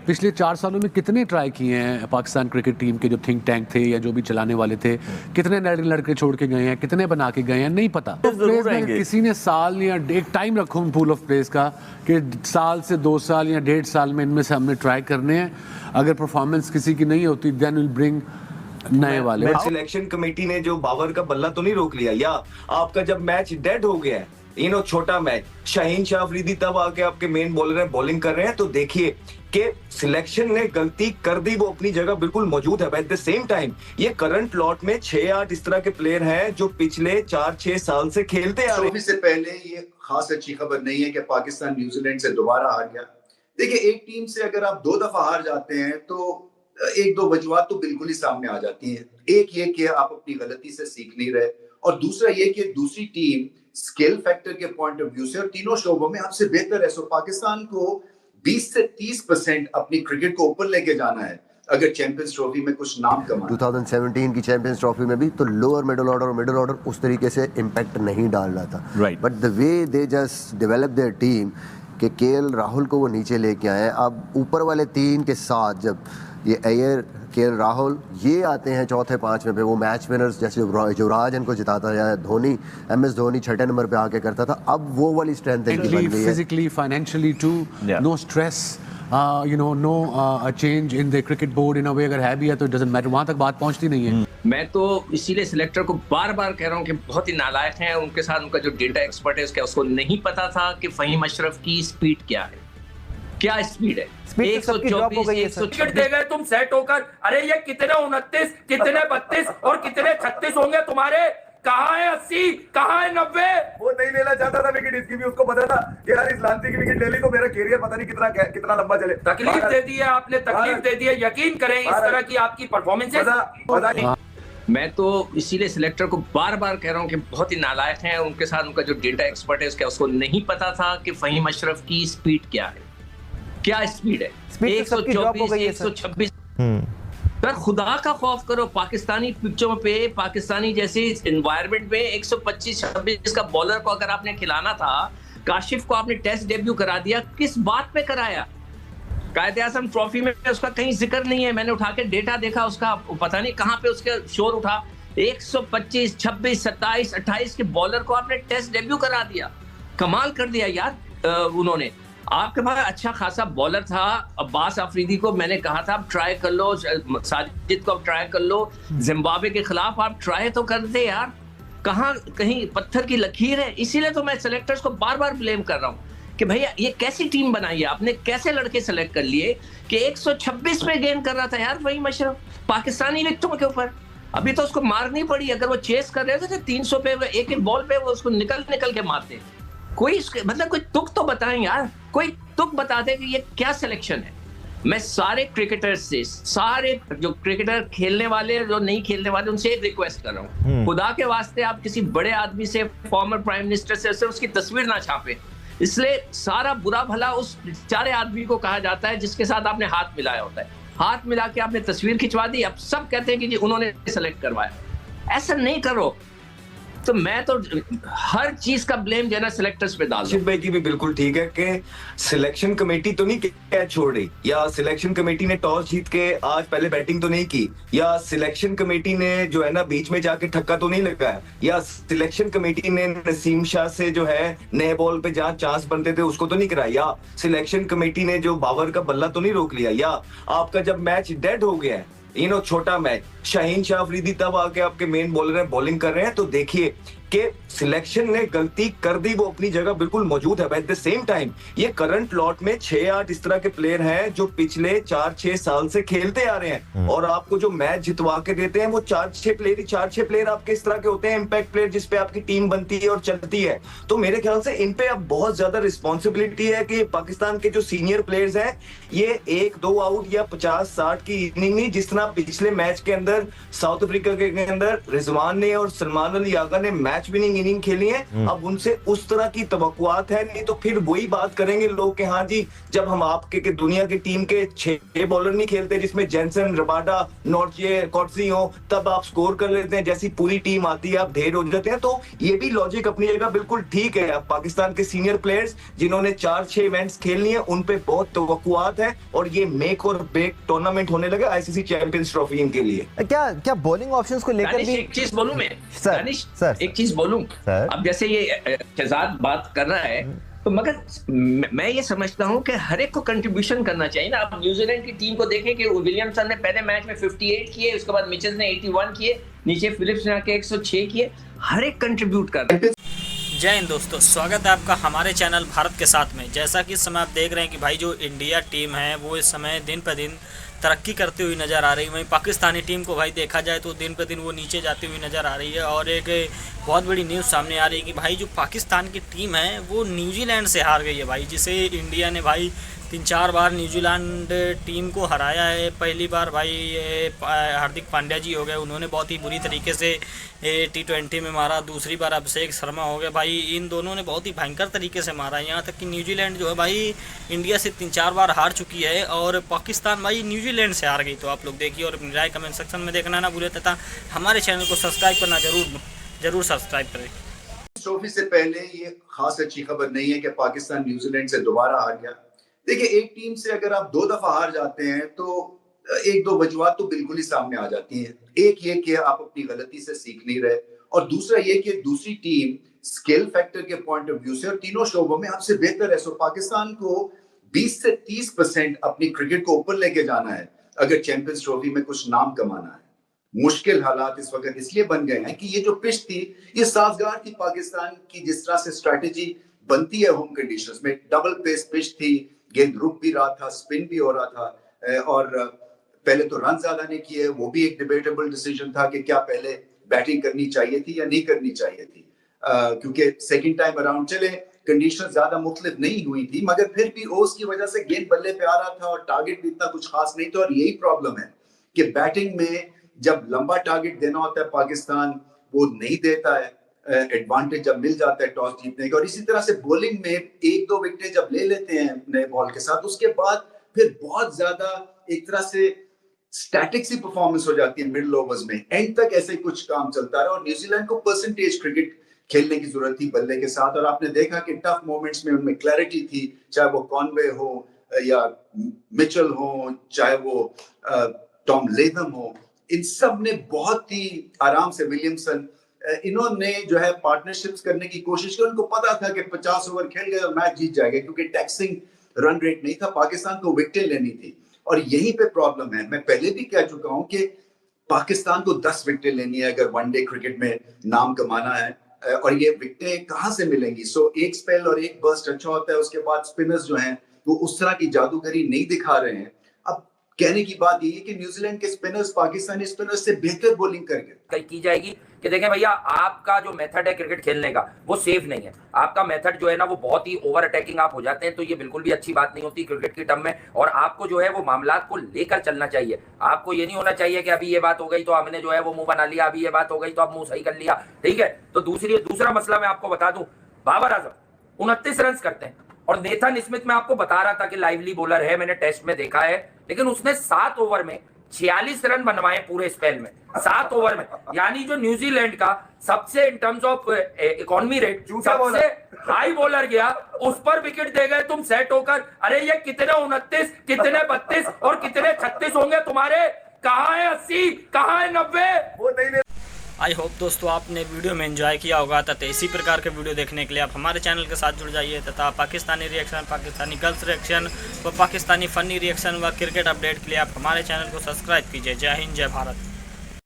पिछले 4 सालों में कितने ट्राई किए हैं पाकिस्तान क्रिकेट टीम के जो थिंक टैंक थे या जो भी चलाने वाले थे, कितने लड़के छोड़ के गए हैं, कितने बना के गए हैं, नहीं पता। किसी ने साल या एक टाइम रखो पूल ऑफ प्लेस का कि साल से 2 साल या 1.5 साल में इनमें से हमने ट्राई करने हैं। अगर परफॉर्मेंस किसी की नहीं होती देन विल ब्रिंग नए वाले। सिलेक्शन कमेटी ने जो बाबर का बल्ला तो नहीं रोक लिया, या आपका जब मैच डेड हो गया है, छोटा मैच, शाहीन शाह अफरीदी तब आके आपके मेन बॉलर हैं, बॉलिंग कर रहे हैं, तो देखिए कि सिलेक्शन ने गलती कर दी, वो अपनी जगह बिल्कुल मौजूद है। एट द सेम टाइम ये करंट लॉट में 6-8 इस तरह के प्लेयर हैं जो पिछले 4-6 साल से खेलते आ रहे हैं। से पहले ये खास अच्छी खबर नहीं है कि पाकिस्तान न्यूजीलैंड से दोबारा हार गया। देखिए, एक टीम से अगर आप 2 दफा हार जाते हैं तो 1-2 वजूहात तो बिल्कुल ही सामने आ जाती हैं। एक ये कि आप अपनी गलती से सीख नहीं रहे, और दूसरा ये कि दूसरी टीम स्किल फैक्टर के पॉइंट ऑफ व्यू से और तीनों शोबों में आपसे बेहतर है। सो पाकिस्तान को 20 से 30% अपनी क्रिकेट को ऊपर लेके जाना है अगर चैंपियंस ट्रॉफी में कुछ नाम कमाना। 2017 की चैंपियंस ट्रॉफी में भी तो लोअर मिडिल ऑर्डर और मिडिल ऑर्डर उस तरीके से इम्पैक्ट नहीं डाल रहा था, but the way they just develop their team कि केएल राहुल को वो नीचे लेके आए। अब ऊपर वाले 3 के साथ जब ये अय्यर, केएल राहुल ये आते हैं चौथे 5वें पे, वो मैच विनर्स जैसे युवराज इनको जिताता या धोनी, MS धोनी 6ठे नंबर पे आके करता था, अब वो वाली स्ट्रेंथ इनकी बन गई है। Physically, financially too, no stress, no change in the cricket board in a way. अगर है भी है तो इट डजंट मैटर, वहां तक बात पहुंचती नहीं है। मैं तो इसीलिए सिलेक्टर को बार बार कह रहा हूँ कि बहुत ही नालायक हैं। उनके साथ उनका जो डेटा एक्सपर्ट है उसको नहीं पता था कि फहीम अशरफ की स्पीड क्या है, क्या स्पीड है। 124 दे गए तुम सेट होकर। अरे ये कितने 29, कितने 32 और कितने 36 होंगे तुम्हारे? कहाँ है 80, कहाँ है 90? वो नहीं लेना चाहता था विकेट, इसकी भी उसको पता था कि यार इस लांती की विकेट ले ली तो मेरा कैरियर पता नहीं कितना लंबा चले। तकलीफ दे दी है आपने, तकलीफ दे दी है। यकीन करें इस तरह की आपकी परफॉर्मेंस पता नहीं। मैं तो इसीलिए सिलेक्टर को बार बार कह रहा हूँ कि बहुत ही नालायक हैं। उनके साथ उनका जो डेटा एक्सपर्ट है उसको नहीं पता था कि फहीम अशरफ की स्पीड क्या है, क्या स्पीड है। 124, 126। पर खुदा का खौफ करो, पाकिस्तानी पिचों पे, पाकिस्तानी जैसे एनवायरनमेंट में 125-26 का बॉलर को अगर आपने खिलाना था, काशिफ को आपने टेस्ट डेब्यू करा दिया, किस बात पे कराया? कायदे-ए-आज़म ट्रॉफी में उसका कहीं जिक्र नहीं है। मैंने उठा के डेटा देखा उसका, पता नहीं कहां पे उसके शोर उठा। 125, 26, 27, 28 के बॉलर को आपने टेस्ट डेब्यू करा दिया। कमाल कर दिया यार उन्होंने। आपके पास अच्छा खासा बॉलर था। अब्बास अफरीदी को मैंने कहा था आप ट्राई कर लो, साजिद को आप ट्राई कर लो, जिम्बाब्वे के खिलाफ आप ट्राई तो कर दे यार। कहाँ कहीं पत्थर की लकीर है। इसीलिए तो मैं सेलेक्टर्स को बार बार ब्लेम कर रहा हूँ कि भैया ये कैसी टीम बनाई है आपने, कैसे लड़के सेलेक्ट कर लिए कि 126 पे गेंद कर रहा था यार फहीम अशरफ पाकिस्तानी विकेटों के ऊपर। अभी तो उसको मारनी पड़ी। अगर वो चेस कर रहे थे तो 300 पे एक बॉल पे वो उसको निकल के मारते। कोई मतलब कोई तुक तो बताएं यार, कोई तुक बता दे कि ये क्या सिलेक्शन है। मैं सारे क्रिकेटर से, सारे जो क्रिकेटर खेलने वाले जो नहीं खेलने वाले, उनसे एक रिक्वेस्ट कर रहा हूँ, खुदा के वास्ते आप किसी बड़े आदमी से, फॉर्मर प्राइम मिनिस्टर से उसकी तस्वीर ना छापे। इसलिए सारा बुरा भला उस बेचारे आदमी को कहा जाता है जिसके साथ आपने हाथ मिलाया होता है। हाथ मिला के आपने तस्वीर खिंचवा दी, अब सब कहते हैं कि जी उन्होंने सेलेक्ट करवाया। ऐसा नहीं करो। तो मैं तो हर चीज का ब्लेम जो है ना सिलेक्टर्स पे डाल दूं। भाई की भी बिल्कुल ठीक है कि सिलेक्शन कमेटी तो नहीं कैच छोड़ रही, या सिलेक्शन कमेटी ने टॉस जीत के आज पहले बैटिंग तो नहीं की, या सिलेक्शन कमेटी ने जो है ना बीच में जाके ठक्का तो नहीं लगाया, या सिलेक्शन कमेटी ने नसीम शाह से जो है नए बॉल पे जहां चांस बनते थे उसको तो नहीं कराया, या सिलेक्शन कमेटी ने जो बाबर का बल्ला तो नहीं रोक लिया, या आपका जब मैच डेड हो गया है, छोटा मैच, शाहीन शाह अफरीदी तब आके आपके मेन बॉलर हैं, बॉलिंग कर रहे हैं, तो देखिए कि सिलेक्शन ने गलती कर दी, वो अपनी जगह बिल्कुल मौजूद है। एट द सेम टाइम ये करंट लॉट में 6-8 इस तरह के प्लेयर हैं जो पिछले 4-6 साल से खेलते आ रहे हैं, और आपको जो मैच जितवा के देते हैं वो 4-6 प्लेयर आपके इस तरह के होते हैं, इम्पैक्ट प्लेयर, जिसपे आपकी टीम बनती है और चलती है। तो मेरे ख्याल से इन पे अब बहुत ज्यादा रिस्पॉन्सिबिलिटी है कि पाकिस्तान के जो सीनियर प्लेयर्स हैं ये 1-2 आउट या 50-60 की इनिंग नहीं, जिस तरह पिछले मैच के अंदर साउथ अफ्रीका के अंदर रिजवान ने और सलमान अली आगा ने मैच मैच विनिंग इनिंग खेली है, अब उनसे उस तरह की तवक्कुआत है, नहीं तो फिर वही बात करेंगे लोग कि हाँ जी जब हम आपके के दुनिया की टीम के 6 बॉलर नहीं खेलते जिसमें जेंसन, रबाडा, नॉर्जे, कॉट्सी हो, तब आप स्कोर कर लेते हैं, जैसी पूरी टीम आती है आप ढेर हो जाते हैं। तो ये भी लॉजिक अपनी जगह बिल्कुल ठीक है। अब पाकिस्तान के सीनियर प्लेयर्स जिन्होंने 4-6 इवेंट्स खेलनी है उन पे बहुत तवक्कुआत है और ये मेक और ब्रेक टूर्नामेंट होने लगा आईसीसी चैंपियंस ट्रॉफी इनके लिए। क्या बॉलिंग ऑप्शंस को लेकर भी एक चीज बोलूं मैं सर एक चीज बोलूं, अब जैसे ये शहजाद बात कर रहा है तो मगर मैं ये समझता हूं कि हर एक को कंट्रीब्यूशन करना चाहिए ना। अब न्यूजीलैंड की टीम को देखें कि विलियमसन ने पहले मैच में 58 किए, उसके बाद मिचेल ने 81 किए, नीचे फिलिप्स ने आके 106 किए, हर एक कंट्रीब्यूट कर रहे हैं। जय हिंद दोस्तों, स्वागत है आपका हमारे चैनल भारत के साथ में। जैसा कि इस समय आप देख रहे हैं कि भाई जो इंडिया टीम है वो इस समय दिन पर दिन तरक्की करती हुई नज़र आ रही है। वहीं पाकिस्तानी टीम को भाई देखा जाए तो दिन पर दिन वो नीचे जाती हुई नज़र आ रही है। और एक बहुत बड़ी न्यूज़ सामने आ रही है कि भाई जो पाकिस्तान की टीम है वो न्यूजीलैंड से हार गई है भाई, जिसे इंडिया ने भाई 3-4 बार न्यूजीलैंड टीम को हराया है। पहली बार भाई हार्दिक पांड्या जी हो गए, उन्होंने बहुत ही बुरी तरीके से T20 में मारा। दूसरी बार अभिषेक शर्मा हो गए भाई, इन दोनों ने बहुत ही भयंकर तरीके से मारा। यहाँ तक कि न्यूजीलैंड जो है भाई इंडिया से 3-4 बार हार चुकी है और पाकिस्तान भाई न्यूजीलैंड से हार गई। तो आप लोग देखिए और अपनी राय कमेंट सेक्शन में देखना ना भूलें तथा हमारे चैनल को सब्सक्राइब करना जरूर सब्सक्राइब करें। ट्रॉफी से पहले ये खास अच्छी खबर नहीं है कि पाकिस्तान न्यूजीलैंड से दोबारा हार गया। देखिए, एक टीम से अगर आप 2 दफा हार जाते हैं तो 1-2 वजूहत तो बिल्कुल ही सामने आ जाती हैं। एक ये कि आप अपनी गलती से सीख नहीं रहे और दूसरा ये कि दूसरी टीम स्किल फैक्टर के पॉइंट ऑफ व्यू से और तीनों शोबों में आपसे बेहतर है। सो पाकिस्तान को 20 से 30% अपनी क्रिकेट को ऊपर लेके जाना है अगर चैंपियंस ट्रॉफी में कुछ नाम कमाना है। मुश्किल हालात इस वक्त इसलिए बन गए हैं कि ये जो पिच थी ये साजगार थी पाकिस्तान की, जिस तरह से स्ट्रैटेजी बनती है होम कंडीशंस में। डबल पेस पिच थी, गेंद रुक भी रहा था, स्पिन भी हो रहा था और पहले तो रन ज्यादा ने किए, वो भी एक डिबेटेबल डिसीजन था कि क्या पहले बैटिंग करनी चाहिए थी या नहीं करनी चाहिए थी, क्योंकि सेकंड टाइम अराउंड चले कंडीशन ज्यादा मुख्तलिफ नहीं हुई थी, मगर फिर भी ओस की वजह से गेंद बल्ले पे आ रहा था और टारगेट भी इतना कुछ खास नहीं था। और यही प्रॉब्लम है कि बैटिंग में जब लंबा टारगेट देना होता है पाकिस्तान वो नहीं देता है, एडवांटेज जब मिल जाता है टॉस जीतने का। और इसी तरह से बॉलिंग में 1-2 विकेट जब ले लेते हैं नए बॉल के साथ, उसके बाद फिर बहुत ज्यादा एक तरह से स्टैटिक सी परफॉर्मेंस हो जाती है मिडिल ओवर्स में। एंड तक ऐसे कुछ काम चलता रहा और न्यूजीलैंड को परसेंटेज क्रिकेट खेलने की जरूरत थी बल्ले के साथ। और आपने देखा कि टफ मोमेंट्स में उनमें क्लैरिटी थी, चाहे वो कॉनवे हो या मिचेल हो, चाहे वो टॉम लेथम हो, इन सब ने बहुत ही आराम से विलियमसन इन्होंने जो है पार्टनरशिप्स करने की कोशिश की। उनको पता था कि 50 ओवर खेल गए और मैच जीत जाएगा, क्योंकि टैक्सिंग रन रेट नहीं था, पाकिस्तान को विकेटें लेनी थी। और यहीं पे प्रॉब्लम है। मैं पहले भी कह चुका हूं कि पाकिस्तान को 10 विकेटें लेनी है अगर वनडे क्रिकेट में नाम कमाना है, और ये विकेटें कहां से मिलेंगी। सो एक स्पेल और एक बर्स्ट अच्छा होता है, उसके बाद स्पिनर्स जो हैं वो उस तरह की जादूगरी नहीं दिखा रहे हैं। अब कहने की बात ये है कि न्यूजीलैंड के स्पिनर्स पाकिस्तानी स्पिनर्स से बेहतर बॉलिंग करके की जाएगी कि देखें भैया आपका जो मेथड है क्रिकेट खेलने का वो सेफ नहीं है। आपका मेथड जो है ना वो बहुत ही ओवर अटैकिंग आप हो जाते हैं, तो ये बिल्कुल भी अच्छी बात नहीं होती क्रिकेट की टर्म में। और आपको जो है वो मामलात को लेकर चलना चाहिए। आपको ये नहीं होना चाहिए कि अभी ये बात हो गई तो हमने जो है वो मुंह बना लिया, अभी ये बात हो गई तो अब मुंह सही कर लिया, ठीक है। तो दूसरा मसला मैं आपको बता दूं, बाबर आजम 29 रन करते हैं और नेथन स्मिथ मैं आपको बता रहा था कि लाइवली बॉलर है, मैंने टेस्ट में देखा है, लेकिन उसने 7 ओवर में 46 रन बनवाए पूरे स्पेल में, 7 ओवर में। यानी जो न्यूजीलैंड का सबसे in terms of economy rate सबसे हाई बॉलर गया, उस पर विकेट दे गए तुम सेट होकर। अरे ये कितने 29, कितने 32 और कितने 36 होंगे तुम्हारे? कहाँ है 80, कहाँ है 90? वो नहीं। आई होप दोस्तों आपने वीडियो में एंजॉय किया होगा। तथा इसी प्रकार के वीडियो देखने के लिए आप हमारे चैनल के साथ जुड़ जाइए तथा Pakistani reaction, Pakistani girls reaction व पाकिस्तानी फ़नी रिएक्शन व क्रिकेट अपडेट के लिए आप हमारे चैनल को सब्सक्राइब कीजिए। जय हिंद, जय भारत।